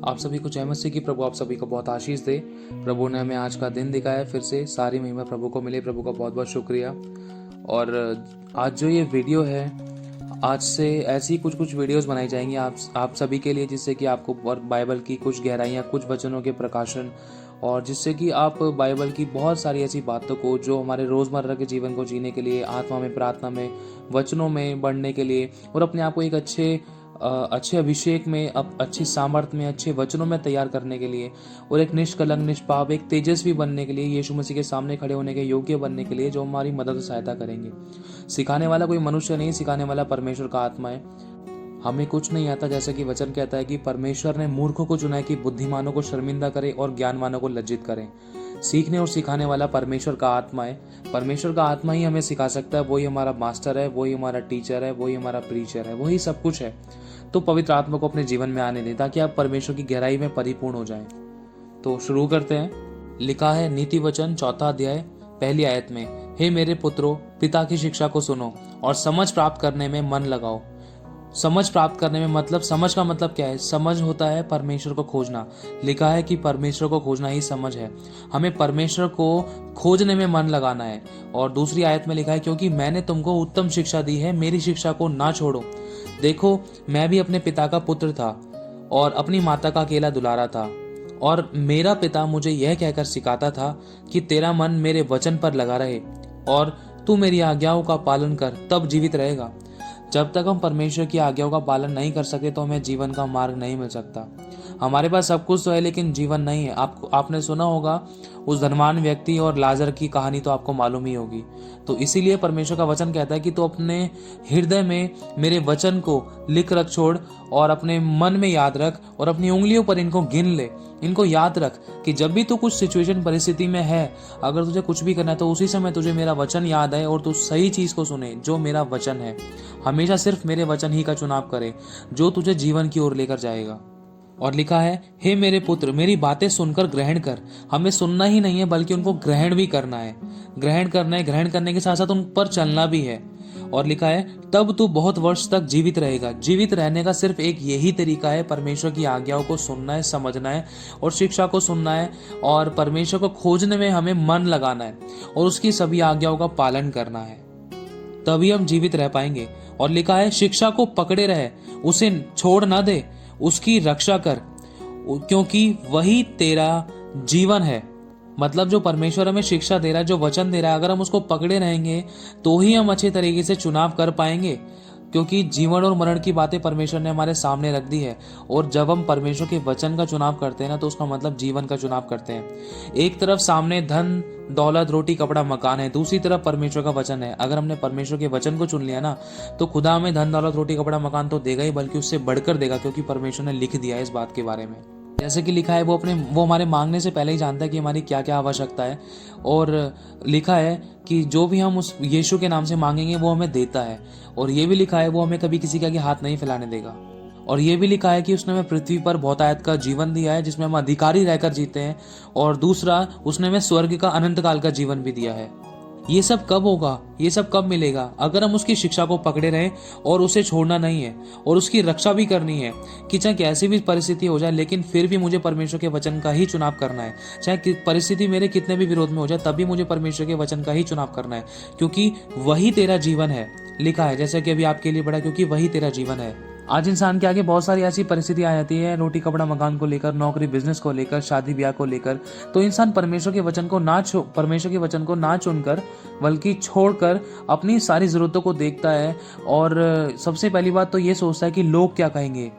आप सभी को जय मसीह की। प्रभु आप सभी को बहुत आशीष दे। प्रभु ने हमें आज का दिन दिखाया, फिर से सारी महिमा प्रभु को मिले। प्रभु का बहुत बहुत शुक्रिया। और आज जो ये वीडियो है, आज से ऐसी कुछ कुछ वीडियोस बनाई जाएंगी आप सभी के लिए, जिससे कि आपको बाइबल की कुछ गहराइयाँ, कुछ वचनों के प्रकाशन, और जिससे कि आप बाइबल की बहुत सारी ऐसी बातों को जो हमारे रोज़मर्रा के जीवन को जीने के लिए, आत्मा में, प्रार्थना में, वचनों में बढ़ने के लिए, और अपने आप को एक अच्छे अभिषेक में, अच्छी सामर्थ्य में, अच्छे वचनों में तैयार करने के लिए, और एक निष्कलंक, निष्पाप, एक तेजस्वी बनने के लिए, यीशु मसीह के सामने खड़े होने के योग्य बनने के लिए, जो हमारी मदद और सहायता करेंगे। सिखाने वाला कोई मनुष्य नहीं, सिखाने वाला परमेश्वर का आत्मा है। हमें कुछ नहीं आता, जैसे कि वचन कहता है कि परमेश्वर ने मूर्खों को चुना है कि बुद्धिमानों को शर्मिंदा करे और ज्ञानवानों को लज्जित करे। सीखने और सिखाने वाला परमेश्वर का आत्मा है। परमेश्वर का आत्मा ही हमें सिखा सकता है। वही हमारा मास्टर है, वही हमारा टीचर है, वही हमारा प्रीचर है, वही सब कुछ है। तो पवित्र आत्मा को अपने जीवन में आने दें, ताकि आप परमेश्वर की गहराई में परिपूर्ण हो जाएं। तो शुरू करते हैं। लिखा है नीति वचन 4 अध्याय 1 आयत में, हे मेरे पुत्रों, पिता की शिक्षा को सुनो और समझ प्राप्त करने में मन लगाओ। समझ प्राप्त करने में मतलब, समझ का मतलब क्या है? समझ होता है परमेश्वर को खोजना। लिखा है कि परमेश्वर को खोजना ही समझ है। हमें परमेश्वर को खोजने में मन लगाना है। और दूसरी आयत में लिखा है, क्योंकि मैंने तुमको उत्तम शिक्षा दी है, मेरी शिक्षा को ना छोड़ो। देखो, मैं भी अपने पिता का पुत्र था और अपनी माता का अकेला दुलारा था, और मेरा पिता मुझे यह कहकर सिखाता था कि तेरा मन मेरे वचन पर लगा रहे और तू मेरी आज्ञाओं का पालन कर, तब जीवित रहेगा। जब तक हम परमेश्वर की आज्ञाओं का पालन नहीं कर सकते, तो हमें जीवन का मार्ग नहीं मिल सकता। हमारे पास सब कुछ तो है, लेकिन जीवन नहीं है। आपने सुना होगा उस धनवान व्यक्ति और लाजर की कहानी, तो आपको मालूम ही होगी। तो इसीलिए परमेश्वर का वचन कहता है कि तू अपने हृदय में मेरे वचन को लिख रख छोड़, और अपने मन में याद रख, और अपनी उंगलियों पर इनको गिन ले। इनको याद रख कि जब भी तू कुछ सिचुएशन, परिस्थिति में है, अगर तुझे कुछ भी करना है, तो उसी समय तुझे मेरा वचन याद है और तू सही चीज को सुने, जो मेरा वचन है। हमेशा सिर्फ मेरे वचन ही का चुनाव करे, जो तुझे जीवन की ओर लेकर जाएगा। और लिखा है, हे मेरे पुत्र, मेरी बातें सुनकर ग्रहण कर। हमें सुनना ही नहीं है, बल्कि उनको ग्रहण भी करना है। ग्रहण करना है, ग्रहण करने के साथ साथ उन पर चलना भी है। और लिखा है, तब तू बहुत वर्ष तक जीवित रहेगा। जीवित रहने का सिर्फ एक यही तरीका है, परमेश्वर की आज्ञाओं को सुनना है, समझना है, और शिक्षा को सुनना है, और परमेश्वर को खोजने में हमें मन लगाना है, और उसकी सभी आज्ञाओं का पालन करना है। तभी हम जीवित रह पाएंगे। और लिखा है, शिक्षा को पकड़े रहे, उसे छोड़ ना दे, उसकी रक्षा कर, क्योंकि वही तेरा जीवन है। मतलब जो परमेश्वर हमें शिक्षा दे रहा है, जो वचन दे रहा है, अगर हम उसको पकड़े रहेंगे, तो ही हम अच्छे तरीके से चुनाव कर पाएंगे। क्योंकि जीवन और मरण की बातें परमेश्वर ने हमारे सामने रख दी है। और जब हम परमेश्वर के वचन का चुनाव करते हैं ना, तो उसका मतलब जीवन का चुनाव करते हैं। एक तरफ सामने धन, दौलत, रोटी, कपड़ा, मकान है, दूसरी तरफ परमेश्वर का वचन है। अगर हमने परमेश्वर के वचन को चुन लिया ना, तो खुदा हमें धन, दौलत, रोटी, कपड़ा, मकान तो देगा ही, बल्कि उससे बढ़कर देगा, क्योंकि परमेश्वर ने लिख दिया है इस बात के बारे में। जैसे कि लिखा है, वो हमारे मांगने से पहले ही जानता है कि हमारी क्या क्या आवश्यकता है। और लिखा है कि जो भी हम उस यीशु के नाम से मांगेंगे, वो हमें देता है। और ये भी लिखा है, वो हमें कभी किसी के आगे हाथ नहीं फैलाने देगा। और ये भी लिखा है कि उसने हमें पृथ्वी पर बहुतायत का जीवन दिया है, जिसमें हम अधिकारी रहकर जीते हैं। और दूसरा, उसने हमें स्वर्ग का अनंत काल का जीवन भी दिया है। ये सब कब होगा, ये सब कब मिलेगा? अगर हम उसकी शिक्षा को पकड़े रहें और उसे छोड़ना नहीं है, और उसकी रक्षा भी करनी है, कि चाहे कैसी भी परिस्थिति हो जाए, लेकिन फिर भी मुझे परमेश्वर के वचन का ही चुनाव करना है। चाहे परिस्थिति मेरे कितने भी विरोध में हो जाए, तभी मुझे परमेश्वर के वचन का ही चुनाव करना है, क्योंकि वही तेरा जीवन है। लिखा है, जैसे कि अभी आपके लिए पढ़ा, क्योंकि वही तेरा जीवन है। आज इंसान के आगे बहुत सारी ऐसी परिस्थिति आ जाती है, रोटी, कपड़ा, मकान को लेकर, नौकरी, बिजनेस को लेकर, शादी ब्याह को लेकर। तो इंसान परमेश्वर के वचन को ना चुनकर, बल्कि छोड़कर अपनी सारी जरूरतों को देखता है। और सबसे पहली बात तो ये सोचता है कि लोग क्या कहेंगे।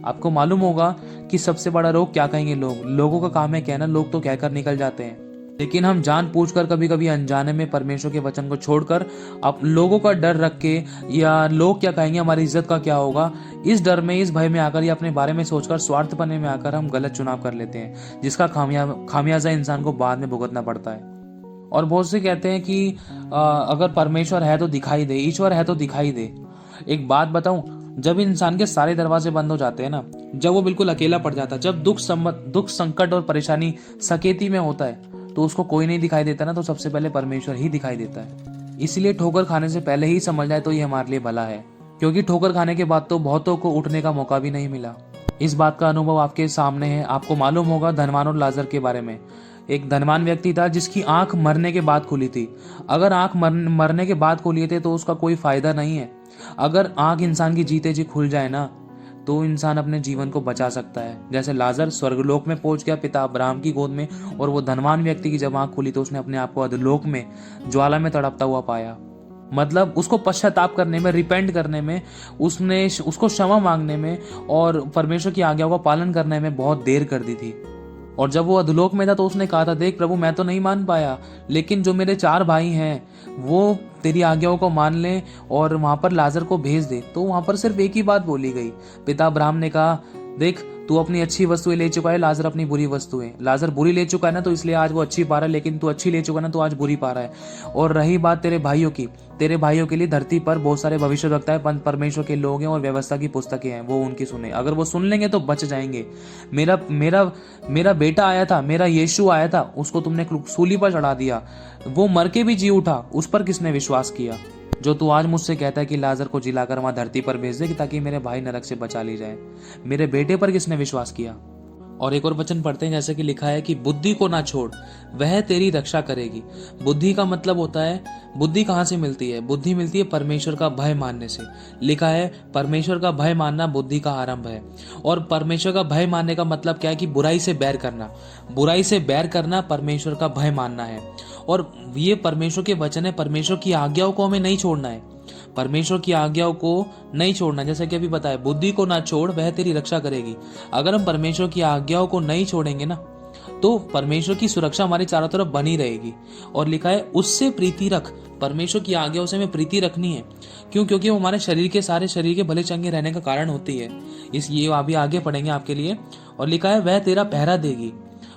आपको मालूम होगा कि सबसे बड़ा रोग क्या कहेंगे लोगों का काम है कहना, लोग तो कहकर निकल जाते हैं। लेकिन हम जानबूझकर, कभी कभी अनजाने में, परमेश्वर के वचन को छोड़कर, अब लोगों का डर रख के, या लोग क्या कहेंगे, हमारी इज्जत का क्या होगा, इस डर में, इस भय में आकर, या अपने बारे में सोचकर, स्वार्थपने में आकर हम गलत चुनाव कर लेते हैं, जिसका खामियाजा इंसान को बाद में भुगतना पड़ता है। और बहुत से कहते हैं कि अगर परमेश्वर है तो दिखाई दे, ईश्वर है तो दिखाई दे। एक बात बताऊं, जब इंसान के सारे दरवाजे बंद हो जाते हैं ना, जब वो बिल्कुल अकेला पड़ जाता है, जब दुख, संकट और परेशानी सकेती में होता है, तो उसको कोई नहीं दिखाई देता ना, तो सबसे पहले परमेश्वर ही दिखाई देता है। इसलिए ठोकर खाने से पहले ही समझ जाए तो ये हमारे लिए भला है, क्योंकि ठोकर खाने के बाद तो बहुतों को उठने का मौका भी नहीं मिला। इस बात का अनुभव आपके सामने है। आपको मालूम होगा धनवान और लाजर के बारे में। एक धनवान व्यक्ति था जिसकी आंख मरने के बाद खुली थी। अगर आंख मरने के बाद खुली थी तो उसका कोई फायदा नहीं है। अगर आंख इंसान की जीते जी खुल जाए ना, तो इंसान अपने जीवन को बचा सकता है। जैसे लाजर स्वर्गलोक में पहुंच गया पिता अब्राहम की गोद में, और वो धनवान व्यक्ति की जब आंख खुली तो उसने अपने आप को अधोलोक में ज्वाला में तड़पता हुआ पाया। मतलब उसको पश्चाताप करने में, रिपेंट करने में, उसको क्षमा मांगने में और परमेश्वर की आज्ञाओं का पालन करने में बहुत देर कर दी थी। और जब वो अधोलोक में था तो उसने कहा था, देख प्रभु, मैं तो नहीं मान पाया, लेकिन जो मेरे 4 भाई हैं वो तेरी आज्ञाओं को मान लें और वहां पर लाजर को भेज दे। तो वहां पर सिर्फ एक ही बात बोली गई। पिता अब्राहम ने कहा, देख तू अपनी अच्छी वस्तुएं ले चुका है, लाजर अपनी बुरी वस्तुएं। लाजर बुरी ले चुका है ना, तो इसलिए आज वो अच्छी पा रहा है, लेकिन तू अच्छी ले चुका है ना, तो आज बुरी पा रहा है। और रही बात तेरे भाइयों की, तेरे भाइयों के लिए धरती पर बहुत सारे भविष्यवक्ता है, परमेश्वर के लोग हैं और व्यवस्था की पुस्तकें हैं, वो उनकी सुने। अगर वो सुन लेंगे तो बच जाएंगे। मेरा मेरा मेरा बेटा आया था, मेरा यीशु आया था, उसको तुमने सूली पर चढ़ा दिया, वो मर के भी जी उठा, उस पर किसने विश्वास किया? जो तू आज मुझसे कहता है कि लाजर को जिलाकर वहां धरती पर भेज दे ताकि मेरे भाई नरक से बचा ली जाए, मेरे बेटे पर किसने विश्वास किया? और एक और वचन पढ़ते हैं, जैसे कि लिखा है कि बुद्धि को ना छोड़, वह तेरी रक्षा करेगी। बुद्धि का मतलब होता है, बुद्धि कहाँ से मिलती है? बुद्धि मिलती है परमेश्वर का भय मानने से। लिखा है परमेश्वर का भय मानना बुद्धि का आरंभ है। और परमेश्वर का भय मानने का मतलब क्या है? कि बुराई से बैर करना। बुराई से बैर करना परमेश्वर का भय मानना है। और ये परमेश्वर के वचन है, परमेश्वर की आज्ञाओं को हमें नहीं छोड़ना है, परमेश्वर की आज्ञाओं को नहीं छोड़ना। जैसे कि अभी बताया, बुद्धि को ना छोड़, वह तेरी रक्षा करेगी। अगर हम परमेश्वर की आज्ञाओं को नहीं छोड़ेंगे ना, तो परमेश्वर की सुरक्षा हमारी चारों तरफ बनी रहेगी। और लिखा है उससे प्रीति रख। परमेश्वर की आज्ञाओं से हमें प्रीति रखनी है। क्यों? क्योंकि वो हमारे शरीर के भले चंगे रहने का कारण होती है। इसलिए अभी आगे पढ़ेंगे आपके लिए। और लिखा है वह तेरा पहरा देगी।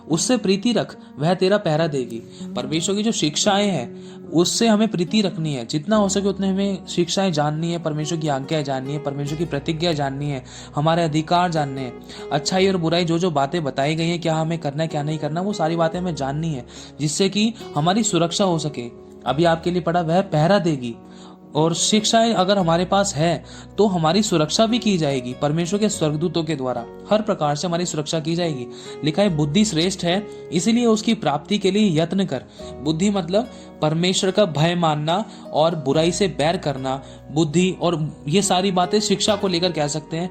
उससे प्रीति रख, वह तेरा पहरा देगी। परमेश्वर की जो शिक्षाएं हैं उससे हमें प्रीति रखनी है। जितना हो सके उतने हमें शिक्षाएं जाननी है, परमेश्वर की आज्ञाएं जाननी है, परमेश्वर की प्रतिज्ञा जाननी है, हमारे अधिकार जानने हैं। अच्छाई और बुराई जो जो बातें बताई गई हैं, क्या हमें करना है क्या नहीं करना, वो सारी बातें हमें जाननी है, जिससे कि हमारी सुरक्षा हो सके। अभी आपके लिए पढ़ा, वह पहरा देगी। और शिक्षाएं अगर हमारे पास है तो हमारी सुरक्षा भी की जाएगी परमेश्वर के स्वर्गदूतों के द्वारा। हर प्रकार से हमारी सुरक्षा की जाएगी। लिखा है बुद्धि श्रेष्ठ है, इसीलिए उसकी प्राप्ति के लिए यत्न कर। बुद्धि मतलब परमेश्वर का भय मानना और बुराई से बैर करना। बुद्धि और ये सारी बातें शिक्षा को लेकर कह सकते हैं।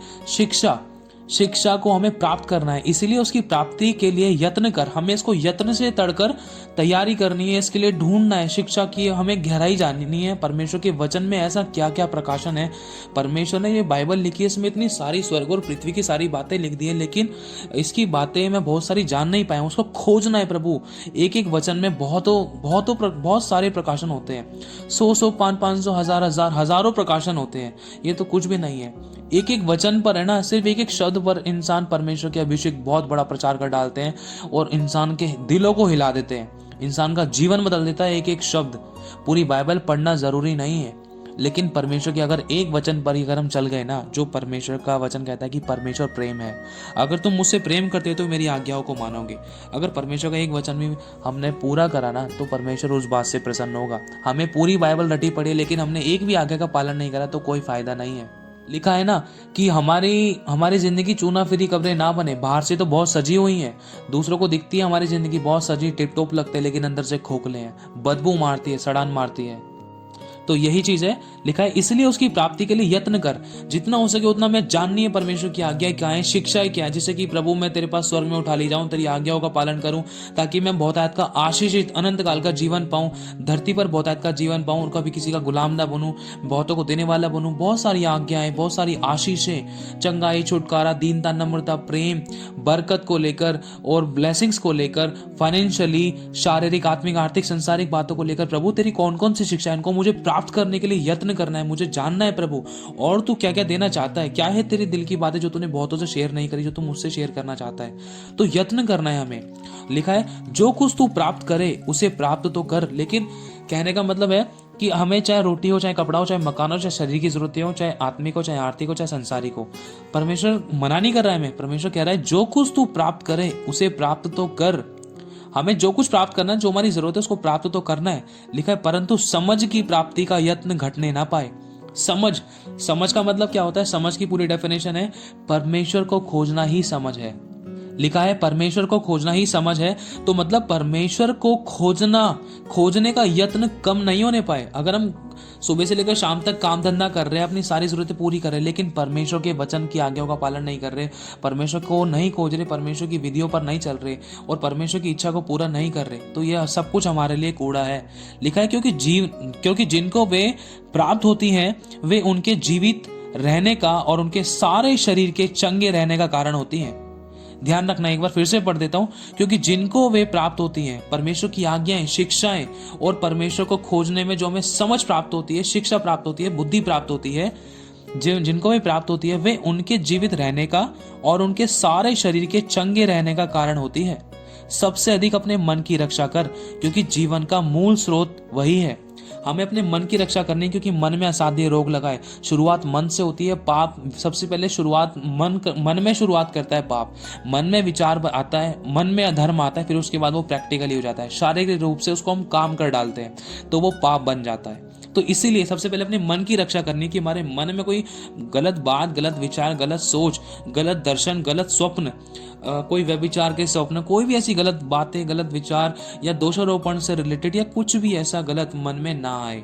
शिक्षा को हमें प्राप्त करना है, इसीलिए उसकी प्राप्ति के लिए यत्न कर। हमें इसको यत्न से तड़कर तैयारी करनी है, इसके लिए ढूंढना है। शिक्षा की हमें गहराई जाननी है। परमेश्वर के वचन में ऐसा क्या क्या प्रकाशन है। परमेश्वर ने ये बाइबल लिखी है, इसमें इतनी सारी स्वर्ग और पृथ्वी की सारी बातें लिख दी है, लेकिन इसकी बातें मैं बहुत सारी जान नहीं पाया हूँ। उसको खोजना है प्रभु। एक एक वचन में बहुत सारे प्रकाशन होते हैं। 100 500 1000 हजारों प्रकाशन होते हैं। ये तो कुछ भी नहीं है। एक एक वचन पर है ना, सिर्फ एक एक शब्द पर इंसान परमेश्वर के अभिषेक बहुत बड़ा प्रचार कर डालते हैं और इंसान के दिलों को हिला देते हैं, इंसान का जीवन बदल देता है एक एक शब्द। पूरी बाइबल पढ़ना जरूरी नहीं है, लेकिन परमेश्वर के अगर एक वचन पर ही अगर हम चल गए ना, जो परमेश्वर का वचन कहता है कि परमेश्वर प्रेम है, अगर तुम मुझसे प्रेम करते हो तो मेरी आज्ञाओं को मानोगे। अगर परमेश्वर का एक वचन भी हमने पूरा करा ना, तो परमेश्वर उस बात से प्रसन्न होगा। हमें पूरी बाइबल रटी पड़ी है, लेकिन हमने एक भी आज्ञा का पालन नहीं करा तो कोई फायदा नहीं है। लिखा है ना कि हमारी जिंदगी चूना फिरी कब्रें ना बने। बाहर से तो बहुत सजी हुई है, दूसरों को दिखती है हमारी जिंदगी बहुत सजी टिप टॉप लगते हैं, लेकिन अंदर से खोखले हैं, बदबू मारती है, सड़ान मारती है। तो यही चीज है। लिखा है इसलिए उसकी प्राप्ति के लिए यत्न कर। जितना हो सके उतना मैं जाननी है परमेश्वर की आज्ञा क्या है, शिक्षाएं क्या है, जिससे कि प्रभु मैं तेरे पास स्वर्ग में उठा ली जाऊं, तेरी आज्ञाओं का पालन करूं, ताकि मैं बहुतायत का आशीषित अनंत काल का जीवन पाऊं, धरती पर बहुतायत का जीवन पाऊं और कभी किसी का गुलाम ना बनूं, बहुतों को देने वाला बनूं। बहुत सारी आज्ञाएं, बहुत सारी आशीषें, चंगाई, छुटकारा, दीनता, नम्रता, प्रेम, बरकत को लेकर और ब्लेसिंग्स को लेकर, फाइनेंशियली, शारीरिक, आत्मिक, आर्थिक, संसारिक बातों को लेकर प्रभु तेरी कौन कौन सी शिक्षा, इनको मुझे प्राप्त करने के लिए यत्न करना है। मुझे जानना है प्रभु, और तू क्या क्या देना चाहता है, क्या है तेरे दिल की बातें जो तूने बहुतों से शेयर नहीं करी, जो तू मुझसे शेयर करना चाहता है। तो यत्न करना है हमें। लिखा है जो कुछ तू प्राप्त करे उसे प्राप्त तो कर। लेकिन कहने का मतलब है कि हमें चाहे रोटी हो, चाहे कपड़ा हो, चाहे मकान हो, चाहे शरीर की जरूरतें हो, चाहे आत्मिक हो, चाहे आर्थिक हो, चाहे संसारिक हो, परमेश्वर मना नहीं कर रहा है हमें। परमेश्वर कह रहा है जो कुछ तू प्राप्त करे उसे प्राप्त तो कर। हमें जो कुछ प्राप्त करना है, जो हमारी जरूरत है, उसको प्राप्त तो करना है। लिखा है परंतु समझ की प्राप्ति का यत्न घटने ना पाए। समझ का मतलब क्या होता है? समझ की पूरी डेफिनेशन है परमेश्वर को खोजना ही समझ है। लिखा है परमेश्वर को खोजना ही समझ है, तो मतलब परमेश्वर को खोजने का यत्न कम नहीं होने पाए। अगर हम सुबह से लेकर शाम तक काम धंधा कर रहे हैं, अपनी सारी जरूरतें पूरी कर रहे हैं, लेकिन परमेश्वर के वचन की आज्ञाओं का पालन नहीं कर रहे, परमेश्वर को नहीं खोज रहे, परमेश्वर की विधियों पर नहीं चल रहे और परमेश्वर की इच्छा को पूरा नहीं कर रहे, तो यह सब कुछ हमारे लिए कूड़ा है। लिखा है क्योंकि जिनको वे प्राप्त होती हैं वे उनके जीवित रहने का और उनके सारे शरीर के चंगे रहने का कारण होती हैं। ध्यान रखना, एक बार फिर से पढ़ देता हूं। क्योंकि जिनको वे प्राप्त होती हैं, परमेश्वर की आज्ञाएं, शिक्षाएं और परमेश्वर को खोजने में जो हमें समझ प्राप्त होती है, शिक्षा प्राप्त होती है, बुद्धि प्राप्त होती है, जिनको वे प्राप्त होती है वे उनके जीवित रहने का और उनके सारे शरीर के चंगे रहने का कारण होती है। सबसे अधिक अपने मन की रक्षा कर, क्योंकि जीवन का मूल स्रोत वही है। हमें अपने मन की रक्षा करनी है, क्योंकि मन में असाध्य रोग लगा है। शुरुआत मन से होती है। पाप सबसे पहले शुरुआत मन में शुरुआत करता है। पाप मन में विचार आता है, मन में अधर्म आता है, फिर उसके बाद वो प्रैक्टिकली हो जाता है, शारीरिक रूप से उसको हम काम कर डालते हैं, तो वो पाप बन जाता है। तो इसीलिए सबसे पहले अपने मन की रक्षा करनी है कि हमारे मन में कोई गलत बात, गलत विचार, गलत सोच, गलत दर्शन, गलत स्वप्न, कोई व्यभिचार के स्वप्न, कोई भी ऐसी गलत बातें, गलत विचार या दोषारोपण से रिलेटेड या कुछ भी ऐसा गलत मन में ना आए,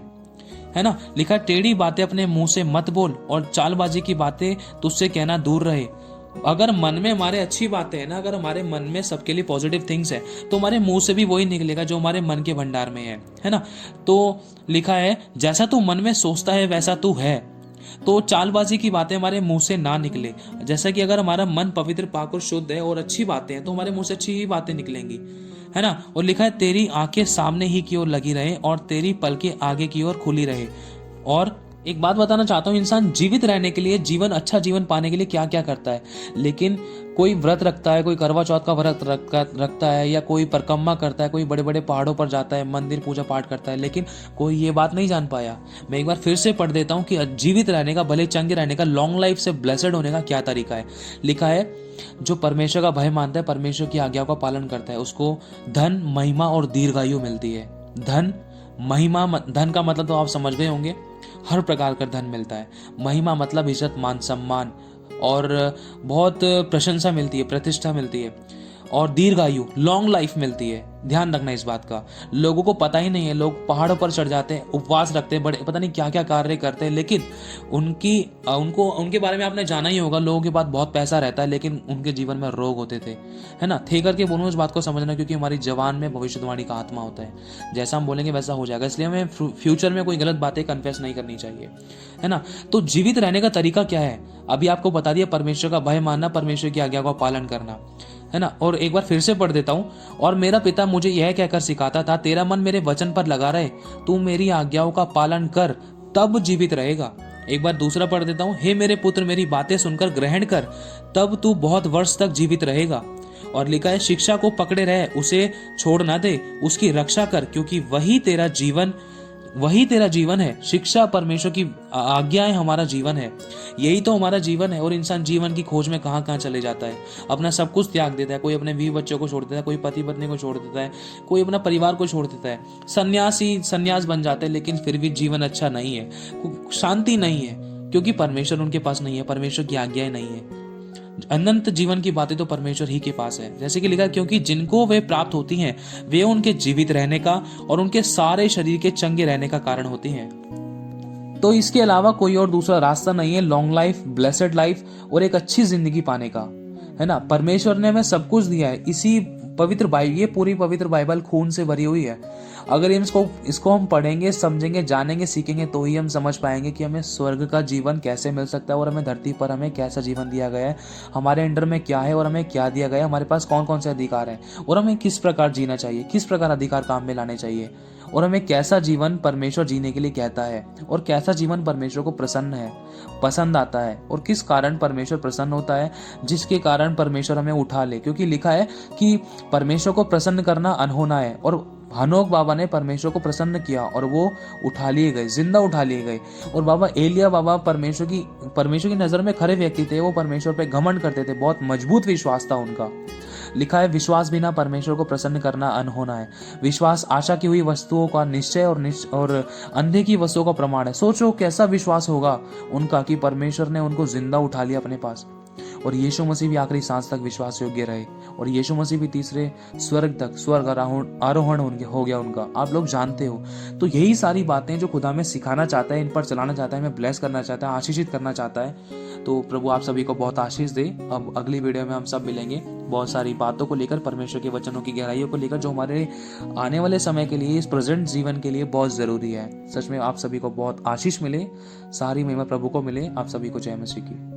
है ना। लिखा टेढ़ी बातें अपने मुंह से मत बोल और चालबाजी की बातें तुझसे कहना दूर रहे। अगर मन में हमारे अच्छी बातें हैं ना, अगर हमारे मन में सबके लिए पॉजिटिव थिंग्स है, तो हमारे मुंह से भी वही निकलेगा जो हमारे मन के भंडार में है ना। तो लिखा है जैसा तू मन में सोचता है वैसा तू है। तो चालबाजी की बातें हमारे मुंह से ना निकले। जैसा कि अगर हमारा मन पवित्र, पाक और शुद्ध है और अच्छी बातें हैं, तो हमारे मुंह से अच्छी ही बातें निकलेंगी, है ना। और लिखा है तेरी आंखें सामने ही की ओर लगी रहे और तेरी पलकें आगे की ओर खुली रहे। और एक बात बताना चाहता हूँ, इंसान जीवित रहने के लिए, अच्छा जीवन पाने के लिए क्या क्या करता है। लेकिन कोई व्रत रखता है, कोई करवा चौथ का व्रत रखता है, या कोई परिक्रमा करता है, कोई बड़े बड़े पहाड़ों पर जाता है, मंदिर पूजा पाठ करता है, लेकिन कोई ये बात नहीं जान पाया। मैं एक बार फिर से पढ़ देता हूँ कि जीवित रहने का, भले चंगे रहने का, लॉन्ग लाइफ से ब्लेसड होने का क्या तरीका है। लिखा है जो परमेश्वर का भय मानता है, परमेश्वर की आज्ञाओं का पालन करता है, उसको धन, महिमा और दीर्घायु मिलती है। धन का मतलब तो आप समझ गए होंगे, हर प्रकार का धन मिलता है। महिमा मतलब इज्जत, मान सम्मान और बहुत प्रशंसा मिलती है, प्रतिष्ठा मिलती है। और दीर्घायु, लॉन्ग लाइफ मिलती है। ध्यान रखना इस बात का। लोगों को पता ही नहीं है, लोग पहाड़ों पर चढ़ जाते हैं, उपवास रखते हैं, बड़े पता नहीं क्या क्या कार्य करते हैं, लेकिन उनके बारे में आपने जाना ही होगा। लोगों के पास बहुत पैसा रहता है, लेकिन उनके जीवन में रोग होते थे, है ना। थे करके बोलूँ इस बात को समझना, क्योंकि हमारी जवान में भविष्यवाणी का आत्मा होता है। जैसा हम बोलेंगे वैसा हो जाएगा, इसलिए हमें फ्यूचर में कोई गलत बातें कन्फेस नहीं करनी चाहिए, है ना। तो जीवित रहने का तरीका क्या है, अभी आपको बता दिया। परमेश्वर का भय मानना, परमेश्वर की आज्ञा का पालन करना, है ना। और एक बार फिर से पढ़ देता हूं। और मेरा पिता मुझे यह कहकर सिखाता था, तेरा मन मेरे वचन पर लगा रहे, तू मेरी आज्ञाओं का पालन कर, तब जीवित रहेगा। एक बार दूसरा पढ़ देता हूं। हे मेरे पुत्र, मेरी बातें सुनकर ग्रहण कर, तब तू बहुत वर्ष तक जीवित रहेगा। और लिखा है शिक्षा को पकड़े रहे, उसे छोड़ ना दे, उसकी रक्षा कर, क्योंकि वही तेरा जीवन है। शिक्षा, परमेश्वर की आज्ञाएं हमारा जीवन है, यही तो हमारा जीवन है। और इंसान जीवन की खोज में कहां कहां चले जाता है, अपना सब कुछ त्याग देता है। कोई अपने 20 बच्चों को छोड़ देता है, कोई पति पत्नी को छोड़ देता है, कोई अपना परिवार को छोड़ देता है, सन्यास बन जाते हैं, लेकिन फिर भी जीवन अच्छा नहीं है, शांति नहीं है, क्योंकि परमेश्वर उनके पास नहीं है, परमेश्वर की आज्ञाएं नहीं है। अनंत जीवन की बातें तो परमेश्वर ही के पास है। जैसे कि लिखा, क्योंकि जिनको वे प्राप्त होती हैं वे उनके जीवित रहने का और उनके सारे शरीर के चंगे रहने का कारण होती हैं। तो इसके अलावा कोई और दूसरा रास्ता नहीं है लॉन्ग लाइफ, ब्लेसेड लाइफ और एक अच्छी जिंदगी पाने का, है ना। परमेश्वर ने हमें सब कुछ दिया है। इसी पवित्र बाइबल, ये पूरी पवित्र बाइबल खून से भरी हुई है। अगर इसको हम पढ़ेंगे, समझेंगे, जानेंगे, सीखेंगे, तो ही हम समझ पाएंगे कि हमें स्वर्ग का जीवन कैसे मिल सकता है और हमें धरती पर हमें कैसा जीवन दिया गया है, हमारे अंडर में क्या है और हमें क्या दिया गया है, हमारे पास कौन कौन से अधिकार हैं और हमें किस प्रकार जीना चाहिए, किस प्रकार अधिकार काम में लाने चाहिए, और हमें कैसा जीवन परमेश्वर जीने के लिए कहता है और कैसा जीवन परमेश्वर को पसंद आता है, और किस कारण परमेश्वर प्रसन्न होता है, जिसके कारण परमेश्वर हमें उठा ले। क्योंकि लिखा है कि परमेश्वर को प्रसन्न करना अनहोना है, और हनोक बाबा ने परमेश्वर को प्रसन्न किया और वो उठा लिए गए, जिंदा उठा लिए गए। और बाबा एलिया बाबा परमेश्वर की नजर में खरे व्यक्ति थे, वो परमेश्वर पे घमंड करते थे, बहुत मजबूत विश्वास था उनका। लिखा है, विश्वास बिना परमेश्वर को प्रसन्न करना अनहोना है। विश्वास आशा की हुई वस्तुओं का निश्चय और अंधे की वस्तुओं का प्रमाण है। सोचो कैसा विश्वास होगा उनका कि परमेश्वर ने उनको जिंदा उठा लिया अपने पास, और यीशु मसीह भी आखिरी सांस तक विश्वास योग्य रहे, और यीशु मसीह भी तीसरे स्वर्ग आरोहण हो गया उनका। आप लोग जानते हो। तो यही सारी बातें जो खुदा में सिखाना चाहता है, इन पर चलाना चाहता है, हमें ब्लेस करना चाहता है, आशीषित करना चाहता है। तो प्रभु आप सभी को बहुत आशीष दे। अब अगली वीडियो में हम सब मिलेंगे बहुत सारी बातों को लेकर, परमेश्वर के वचनों की गहराइयों को लेकर, जो हमारे आने वाले समय के लिए, इस प्रेजेंट जीवन के लिए बहुत जरूरी है। सच में आप सभी को बहुत आशीष मिले, सारी महिमा प्रभु को मिले। आप सभी को जय मसीह की।